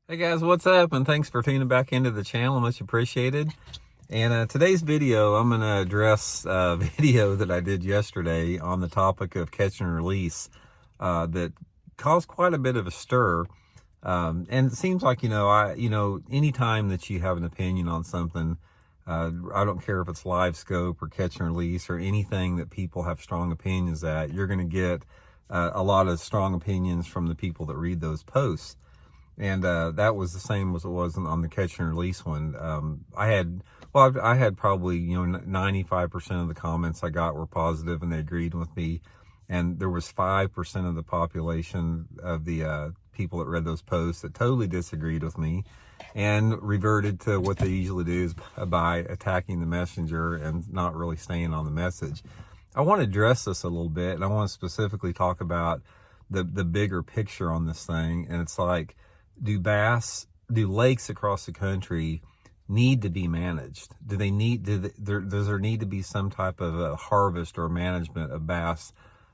Hey guys, what's up? And thanks for tuning back into the channel. Much appreciated. And today's video, I'm going to address a video that I did yesterday on the topic of catch and release that caused quite a bit of a stir. And it seems like, anytime that you have an opinion on something, I don't care if it's live scope or catch and release or anything that people have strong opinions at, you're going to get a lot of strong opinions from the people that read those posts. And that was the same as it was on the catch and release one. I had probably 95% of the comments I got were positive and they agreed with me, and there was 5% of the population of the people that read those posts that totally disagreed with me and reverted to what they usually do, is by attacking the messenger and not really staying on the message. I want to address this a little bit, and I want to specifically talk about the bigger picture on this thing. And it's like, do lakes across the country need to be managed? Does there need to be some type of a harvest or management of bass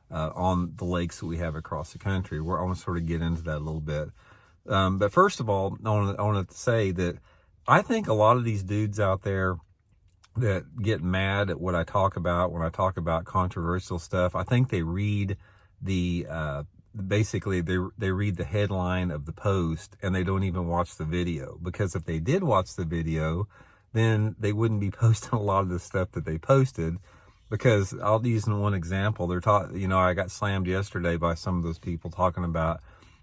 on the lakes that we have across the country? I want to sort of get into that a little bit. But first of all, I want to say that I think a lot of these dudes out there that get mad at what I talk about when I talk about controversial stuff, I think they read basically they read the headline of the post and they don't even watch the video, because if they did watch the video, then they wouldn't be posting a lot of the stuff that they posted. Because I'll use one example. I got slammed yesterday by some of those people talking about,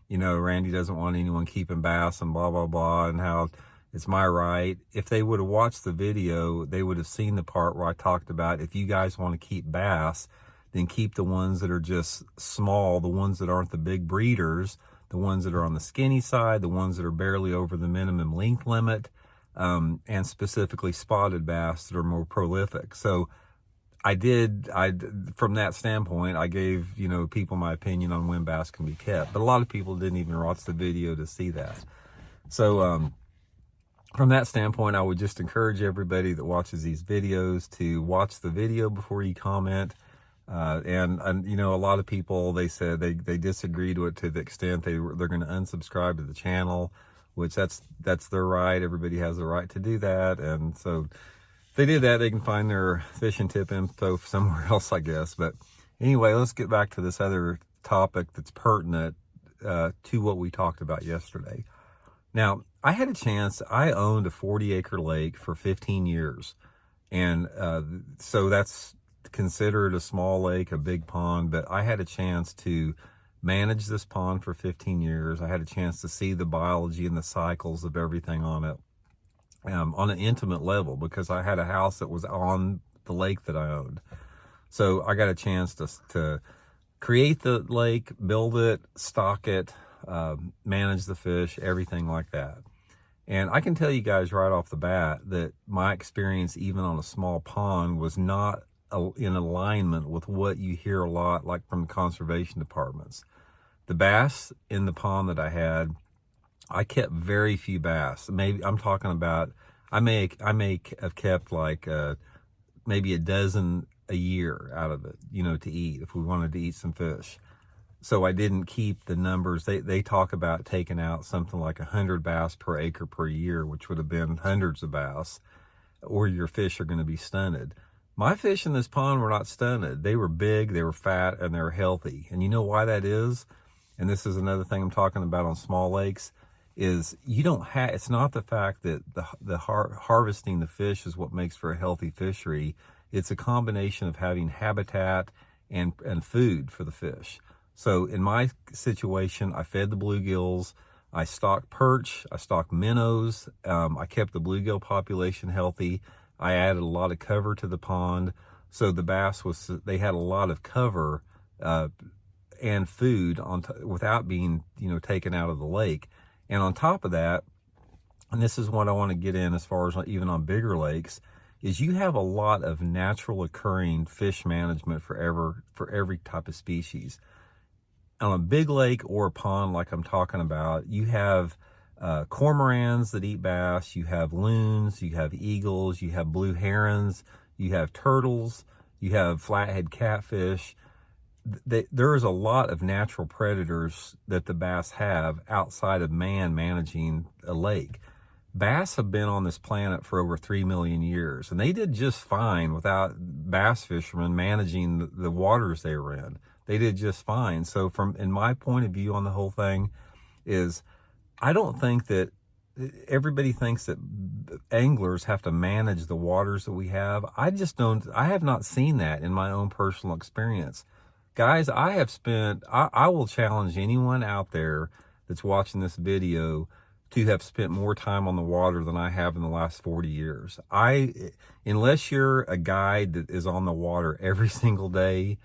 Randy doesn't want anyone keeping bass and blah, blah, blah, and how it's my right. If they would have watched the video, they would have seen the part where I talked about, if you guys want to keep bass, then keep the ones that are just small, the ones that aren't the big breeders, the ones that are on the skinny side, the ones that are barely over the minimum length limit, and specifically spotted bass that are more prolific. So from that standpoint, I gave, people my opinion on when bass can be kept. But a lot of people didn't even watch the video to see that. So from that standpoint, I would just encourage everybody that watches these videos to watch the video before you comment. And a lot of people, they said they disagreed with it to the extent they're going to unsubscribe to the channel, which that's their right. Everybody has the right to do that. And so if they did that, they can find their fishing tip info somewhere else, I guess. But anyway, let's get back to this other topic that's pertinent to what we talked about yesterday. Now, I had a chance. I owned a 40-acre lake for 15 years. And so that's considered a small lake, a big pond, but I had a chance to manage this pond for 15 years. I had a chance to see the biology and the cycles of everything on it on an intimate level, because I had a house that was on the lake that I owned. So I got a chance to create the lake, build it, stock it, manage the fish, everything like that. And I can tell you guys right off the bat that my experience, even on a small pond, was not in alignment with what you hear a lot, like from conservation departments. The bass in the pond that I had, I kept very few bass. Maybe I'm talking about, I may have kept like maybe a dozen a year out of it, to eat if we wanted to eat some fish. So I didn't keep the numbers. They talk about taking out something like 100 bass per acre per year, which would have been hundreds of bass, or your fish are going to be stunted. My fish in this pond were not stunted. They were big, they were fat, and they were healthy. And you know why that is? And this is another thing I'm talking about on small lakes, is it's not the fact that the harvesting the fish is what makes for a healthy fishery. It's a combination of having habitat and food for the fish. So in my situation, I fed the bluegills, I stocked perch, I stocked minnows, I kept the bluegill population healthy. I added a lot of cover to the pond, so the bass they had a lot of cover and food without being taken out of the lake. And on top of that, and this is what I want to get in as far as even on bigger lakes, is you have a lot of natural occurring fish management for every type of species. On a big lake or a pond like I'm talking about, you have cormorants that eat bass, you have loons, you have eagles, you have blue herons, you have turtles, you have flathead catfish. there is a lot of natural predators that the bass have outside of man managing a lake. Bass have been on this planet for over 3 million years, and they did just fine without bass fishermen managing the waters they were in. They did just fine. So in my point of view on the whole thing is, I don't think that everybody thinks that anglers have to manage the waters that we have. I have not seen that in my own personal experience. Guys, I will challenge anyone out there that's watching this video to have spent more time on the water than I have in the last 40 years. Unless you're a guide that is on the water every single day,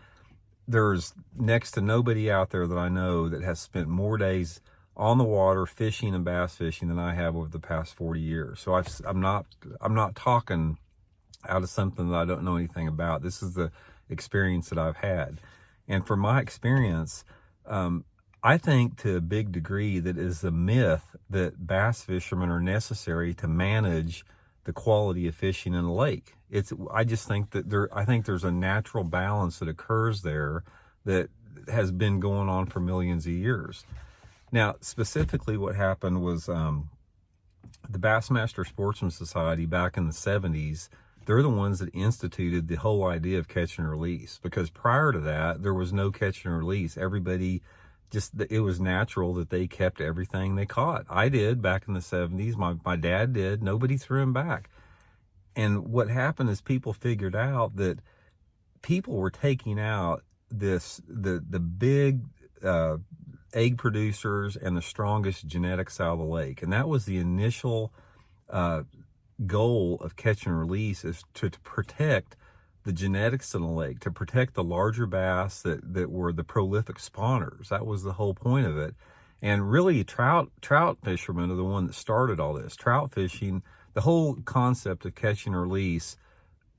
there's next to nobody out there that I know that has spent more days on the water fishing and bass fishing than I have over the past 40 years. So I'm not talking out of something that I don't know anything about. This is the experience that I've had. And from my experience, I think to a big degree that is a myth that bass fishermen are necessary to manage the quality of fishing in a lake. I just think that I think there's a natural balance that occurs there that has been going on for millions of years. Now, specifically what happened was the Bassmaster Sportsman Society back in the 70s, they're the ones that instituted the whole idea of catch and release, because prior to that, there was no catch and release. Everybody it was natural that they kept everything they caught. I did back in the 70s. My dad did. Nobody threw him back. And what happened is people figured out that people were taking out the big egg producers and the strongest genetics out of the lake. And that was the initial goal of catch and release, is to protect the genetics in the lake, to protect the larger bass that were the prolific spawners. That was the whole point of it. And really, trout fishermen are the one that started all this. Trout fishing, the whole concept of catch and release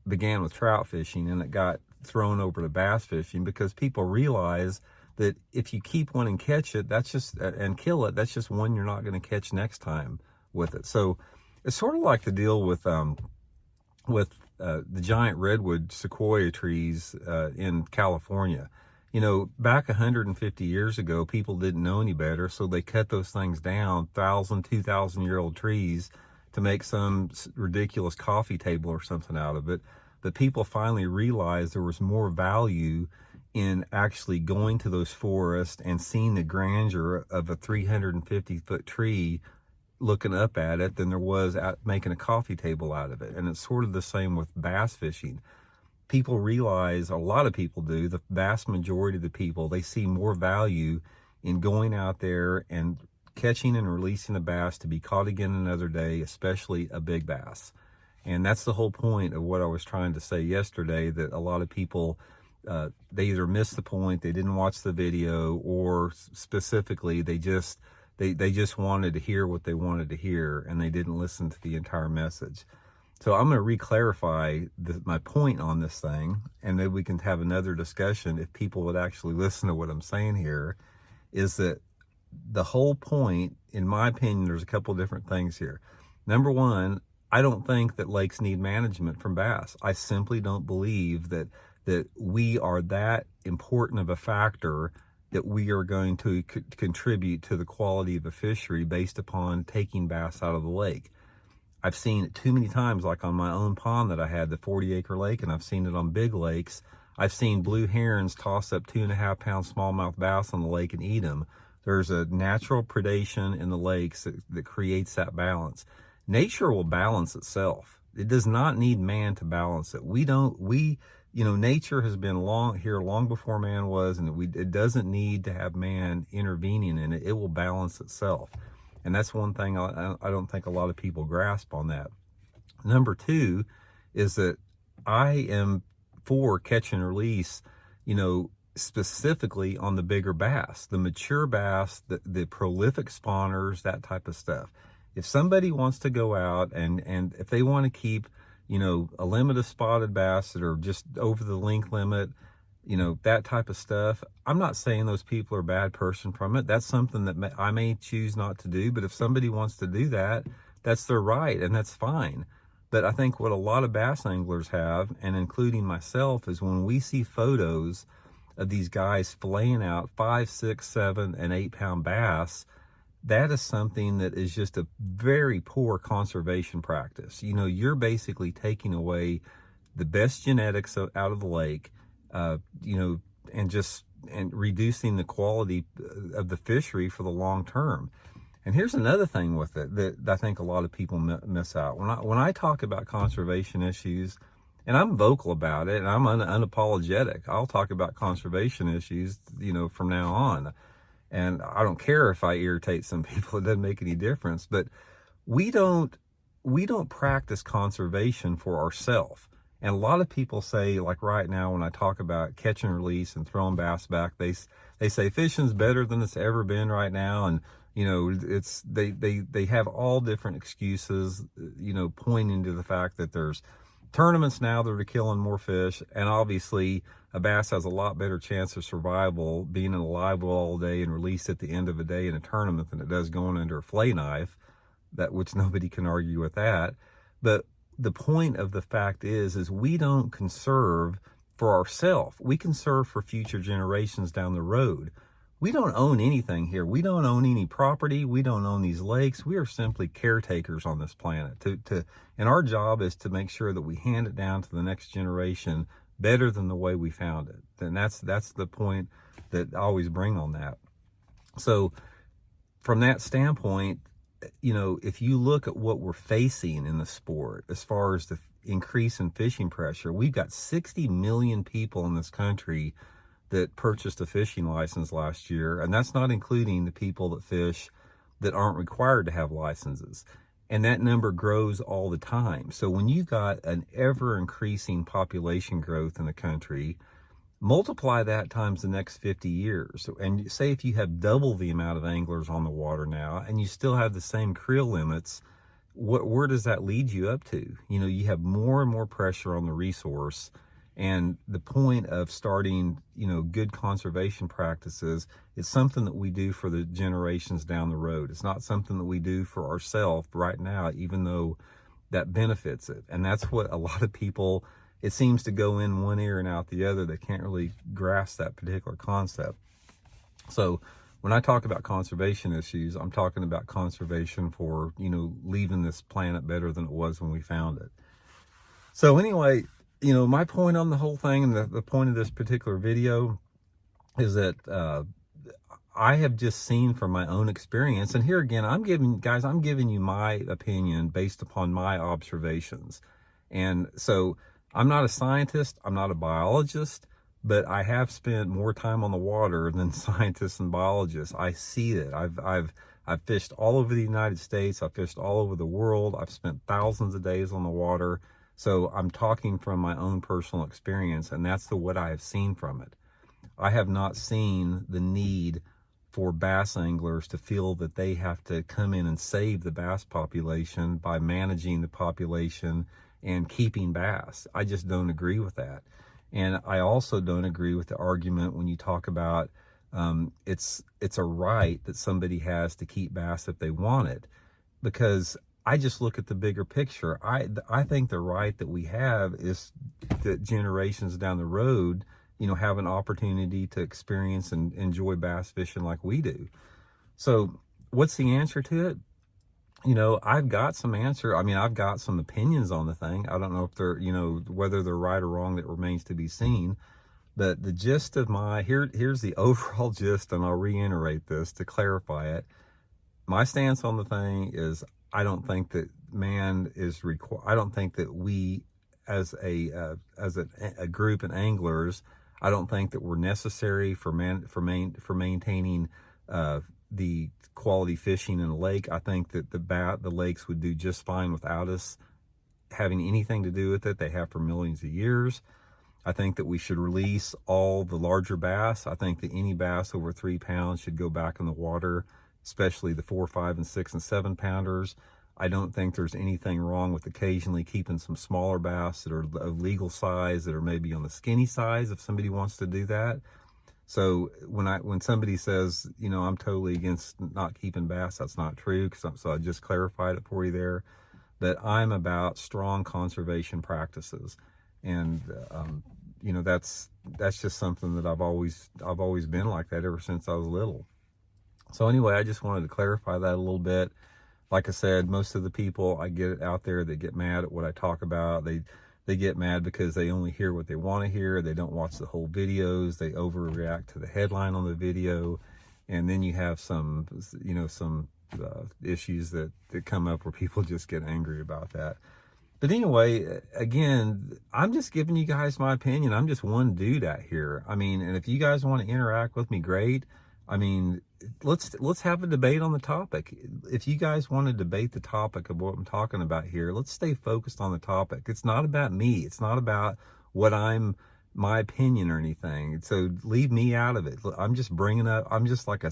began with trout fishing, and it got thrown over to bass fishing because people realize that if you keep one and catch it, and kill it, that's just one you're not going to catch next time with it. So it's sort of like the deal with the giant redwood sequoia trees in California. You know, back 150 years ago, people didn't know any better, so they cut those things down, 1,000, 2,000-year-old trees, to make some ridiculous coffee table or something out of it. But people finally realized there was more value in actually going to those forests and seeing the grandeur of a 350-foot tree, looking up at it, than there was making a coffee table out of it. And it's sort of the same with bass fishing. People realize, a lot of people do, the vast majority of the people, they see more value in going out there and catching and releasing a bass to be caught again another day, especially a big bass. And that's the whole point of what I was trying to say yesterday, that a lot of people, they either missed the point, they didn't watch the video, or specifically they just wanted to hear what they wanted to hear, and they didn't listen to the entire message. So I'm going to re-clarify my point on this thing, and maybe we can have another discussion if people would actually listen to what I'm saying here, is that the whole point, in my opinion, there's a couple different things here. Number one, I don't think that lakes need management from bass. I simply don't believe that we are that important of a factor that we are going to contribute to the quality of a fishery based upon taking bass out of the lake. I've seen it too many times, like on my own pond that I had, the 40-acre lake, and I've seen it on big lakes. I've seen blue herons toss up 2.5-pound smallmouth bass on the lake and eat them. There's a natural predation in the lakes that creates that balance. Nature will balance itself. It does not need man to balance it. Nature has been long before man was, and it doesn't need to have man intervening in it. It will balance itself. And that's one thing I don't think a lot of people grasp on that. Number two is that I am for catch and release, specifically on the bigger bass, the mature bass, the prolific spawners, that type of stuff. If somebody wants to go out and if they want to keep, a limit of spotted bass that are just over the length limit, that type of stuff, I'm not saying those people are a bad person from it. That's something that I may choose not to do, but if somebody wants to do that, that's their right, and that's fine. But I think what a lot of bass anglers have, and including myself, is when we see photos of these guys filleting out 5, 6, 7, and 8 pound bass, that is something that is just a very poor conservation practice. You know, you're basically taking away the best genetics out of the lake, you know, and reducing the quality of the fishery for the long term. And here's another thing with it that I think a lot of people miss out. When I talk about conservation issues, and I'm vocal about it, and I'm unapologetic, I'll talk about conservation issues, you know, from now on. And I don't care if I irritate some people; it doesn't make any difference. But we don't practice conservation for ourselves. And a lot of people say, like right now, when I talk about catch and release and throwing bass back, they say fishing's better than it's ever been right now, and you know, they have all different excuses, you know, pointing to the fact that there's tournaments now that are killing more fish, and obviously a bass has a lot better chance of survival being in a live well all day and released at the end of a day in a tournament than it does going under a fillet knife, that which nobody can argue with that. But the point of the fact is we don't conserve for ourselves. We conserve for future generations down the road. We don't own anything here. We don't own any property. We don't own these lakes. We are simply caretakers on this planet. And our job is to make sure that we hand it down to the next generation better than the way we found it. And that's the point that I always bring on that. So from that standpoint, you know, if you look at what we're facing in the sport, as far as the increase in fishing pressure, we've got 60 million people in this country that purchased a fishing license last year, and that's not including the people that fish that aren't required to have licenses. And that number grows all the time. So when you've got an ever increasing population growth in the country, multiply that times the next 50 years. And say if you have double the amount of anglers on the water now and you still have the same creel limits, where does that lead you up to? You know, you have more and more pressure on the resource. And the point of starting, you know, good conservation practices is something that we do for the generations down the road. It's not something that we do for ourselves right now, even though that benefits it. And that's what a lot of people, it seems to go in one ear and out the other. They can't really grasp that particular concept. So when I talk about conservation issues, I'm talking about conservation for, you know, leaving this planet better than it was when we found it. So anyway, you know, my point on the whole thing, and the point of this particular video, is that I have just seen from my own experience, and here again, I'm giving you my opinion based upon my observations. And so I'm not a scientist, I'm not a biologist, but I have spent more time on the water than scientists and biologists. I see it. I've fished all over the United States. I've fished all over the world. I've spent thousands of days on the water. So I'm talking from my own personal experience, and that's what I have seen from it. I have not seen the need for bass anglers to feel that they have to come in and save the bass population by managing the population and keeping bass. I just don't agree with that. And I also don't agree with the argument when you talk about it's a right that somebody has to keep bass if they want it, because I just look at the bigger picture. I think the right that we have is that generations down the road, you know, have an opportunity to experience and enjoy bass fishing like we do. So what's the answer to it? You know, I've got some answer. I mean, I've got some opinions on the thing. I don't know if they're, you know, whether they're right or wrong, that remains to be seen. But the gist of here's the overall gist, and I'll reiterate this to clarify it. My stance on the thing is, I don't think that man is required. I don't think that we, as a group and anglers, I don't think that we're necessary for maintaining the quality fishing in a lake. I think that the lakes would do just fine without us having anything to do with it. They have for millions of years. I think that we should release all the larger bass. I think that any bass over 3 pounds should go back in the water, especially the 4, 5, and 6 and 7 pounders. I don't think there's anything wrong with occasionally keeping some smaller bass that are of legal size, that are maybe on the skinny size, if somebody wants to do that. So when somebody says, you know, I'm totally against not keeping bass, that's not true. So I just clarified it for you there. But I'm about strong conservation practices. And you know, that's just something that I've always been like that ever since I was little. So anyway, I just wanted to clarify that a little bit. Like I said, most of the people I get out there that get mad at what I talk about, they get mad because they only hear what they want to hear. They don't watch the whole videos. They overreact to the headline on the video. And then you have some, you know, some issues that come up where people just get angry about that. But anyway, again, I'm just giving you guys my opinion. I'm just one dude out here. I mean, and if you guys want to interact with me, great. I mean, let's have a debate on the topic. If you guys want to debate the topic of what I'm talking about here, let's stay focused on the topic. It's not about me. It's not about what my opinion or anything. So leave me out of it. I'm just bringing up, I'm just like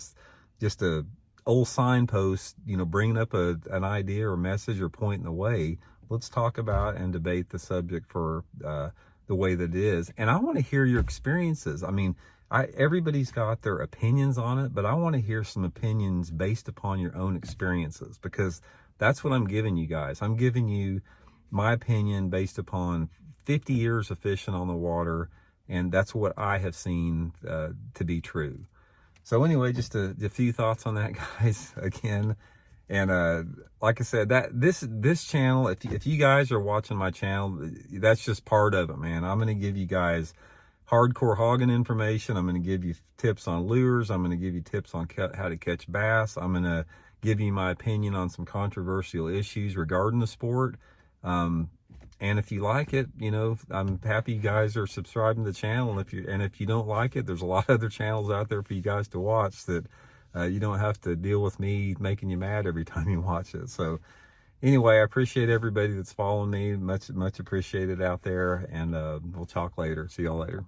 just a old signpost, you know, bringing up an idea or message or pointing the way. Let's talk about and debate the subject for the way that it is. And I want to hear your experiences. I mean, everybody's got their opinions on it, but I want to hear some opinions based upon your own experiences, because that's what I'm giving you guys. I'm giving you my opinion based upon 50 years of fishing on the water, and that's what I have seen to be true. So anyway, just a few thoughts on that, guys, again. And like I said, that this channel, if you guys are watching my channel, that's just part of it, man. I'm going to give you guys hardcore hogging information. I'm going to give you tips on lures. I'm going to give you tips on how to catch bass. I'm going to give you my opinion on some controversial issues regarding the sport. And if you like it, you know, I'm happy you guys are subscribing to the channel. And if you don't like it, there's a lot of other channels out there for you guys to watch that you don't have to deal with me making you mad every time you watch it. So anyway, I appreciate everybody that's following me. Much appreciated out there. And we'll talk later. See y'all later.